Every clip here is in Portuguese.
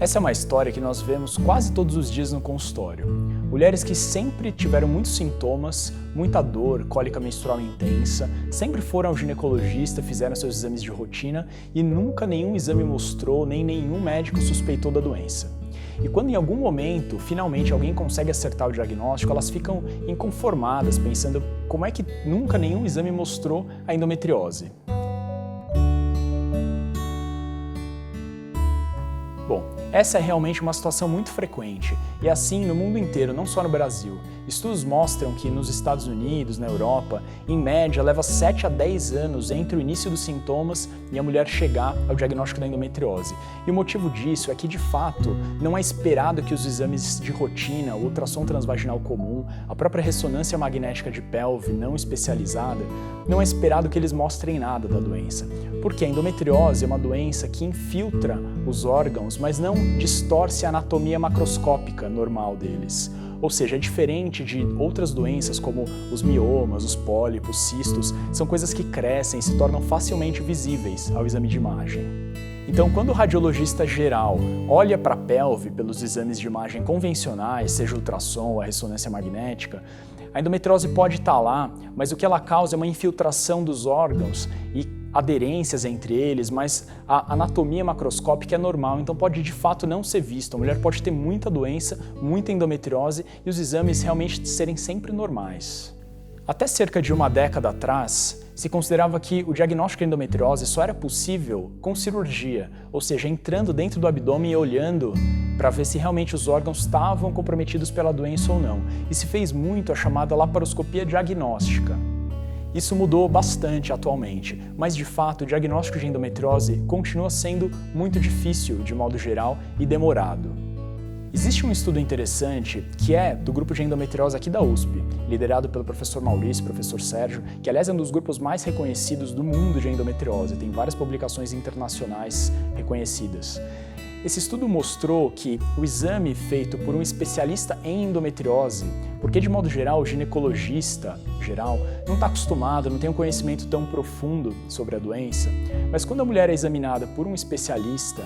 Essa é uma história que nós vemos quase todos os dias no consultório. Mulheres que sempre tiveram muitos sintomas, muita dor, cólica menstrual intensa, sempre foram ao ginecologista, fizeram seus exames de rotina e nunca nenhum exame mostrou, nem nenhum médico suspeitou da doença. E quando em algum momento, finalmente, alguém consegue acertar o diagnóstico, elas ficam inconformadas, pensando como é que nunca nenhum exame mostrou a endometriose. Bom, essa é realmente uma situação muito frequente, e assim no mundo inteiro, não só no Brasil. Estudos mostram que nos Estados Unidos, na Europa, em média leva 7 a 10 anos entre o início dos sintomas e a mulher chegar ao diagnóstico da endometriose. E o motivo disso é que, de fato, não é esperado que os exames de rotina, o ultrassom transvaginal comum, a própria ressonância magnética de pelve não especializada, não é esperado que eles mostrem nada da doença. Porque a endometriose é uma doença que infiltra os órgãos, mas não distorce a anatomia macroscópica normal deles. Ou seja, é diferente de outras doenças como os miomas, os pólipos, cistos, são coisas que crescem e se tornam facilmente visíveis ao exame de imagem. Então, quando o radiologista geral olha para a pelve pelos exames de imagem convencionais, seja o ultrassom ou a ressonância magnética, a endometriose pode estar lá, mas o que ela causa é uma infiltração dos órgãos e aderências entre eles, mas a anatomia macroscópica é normal, então pode de fato não ser visto. A mulher pode ter muita doença, muita endometriose e os exames realmente serem sempre normais. Até cerca de uma década atrás, se considerava que o diagnóstico de endometriose só era possível com cirurgia, ou seja, entrando dentro do abdômen e olhando para ver se realmente os órgãos estavam comprometidos pela doença ou não. E se fez muito a chamada laparoscopia diagnóstica. Isso mudou bastante atualmente, mas de fato o diagnóstico de endometriose continua sendo muito difícil de modo geral e demorado. Existe um estudo interessante que é do grupo de endometriose aqui da USP, liderado pelo professor Maurício e professor Sérgio, que aliás é um dos grupos mais reconhecidos do mundo de endometriose, tem várias publicações internacionais reconhecidas. Esse estudo mostrou que o exame feito por um especialista em endometriose, porque de modo geral o ginecologista geral não está acostumado, não tem um conhecimento tão profundo sobre a doença, mas quando a mulher é examinada por um especialista,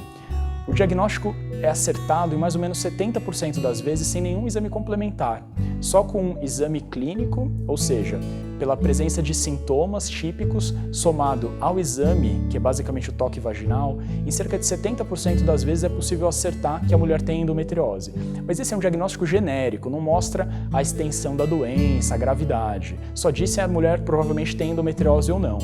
o diagnóstico é acertado em mais ou menos 70% das vezes sem nenhum exame complementar, só com um exame clínico, ou seja, pela presença de sintomas típicos somado ao exame, que é basicamente o toque vaginal, em cerca de 70% das vezes é possível acertar que a mulher tem endometriose. Mas esse é um diagnóstico genérico, não mostra a extensão da doença, a gravidade, só diz se a mulher provavelmente tem endometriose ou não.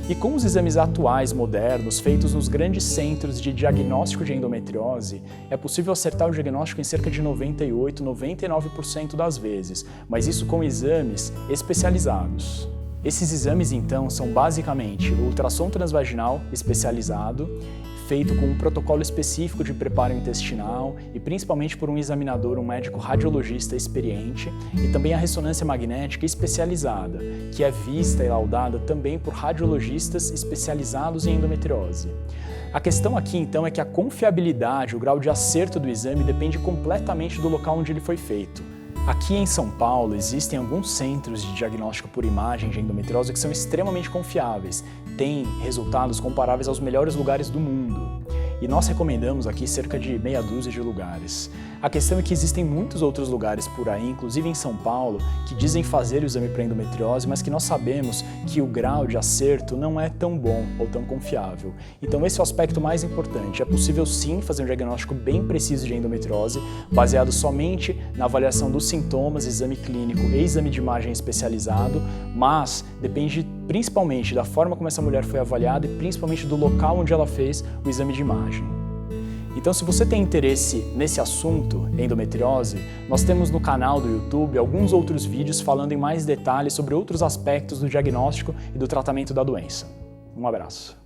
E com os exames atuais, modernos, feitos nos grandes centros de diagnóstico de endometriose, é possível acertar o diagnóstico em cerca de 98, 99% das vezes, mas isso com exames especializados. Esses exames, então, são basicamente o ultrassom transvaginal especializado, feito com um protocolo específico de preparo intestinal e principalmente por um examinador, um médico radiologista experiente, e também a ressonância magnética especializada, que é vista e laudada também por radiologistas especializados em endometriose. A questão aqui, então, é que a confiabilidade, o grau de acerto do exame depende completamente do local onde ele foi feito. Aqui em São Paulo existem alguns centros de diagnóstico por imagem de endometriose que são extremamente confiáveis, têm resultados comparáveis aos melhores lugares do mundo. E nós recomendamos aqui cerca de meia dúzia de lugares. A questão é que existem muitos outros lugares por aí, inclusive em São Paulo, que dizem fazer o exame para endometriose, mas que nós sabemos que o grau de acerto não é tão bom ou tão confiável. Então esse é o aspecto mais importante. É possível sim fazer um diagnóstico bem preciso de endometriose, baseado somente na avaliação dos sintomas, exame clínico e exame de imagem especializado, mas depende principalmente da forma como essa mulher foi avaliada e principalmente do local onde ela fez o exame de imagem. Então, se você tem interesse nesse assunto, endometriose, nós temos no canal do YouTube alguns outros vídeos falando em mais detalhes sobre outros aspectos do diagnóstico e do tratamento da doença. Um abraço.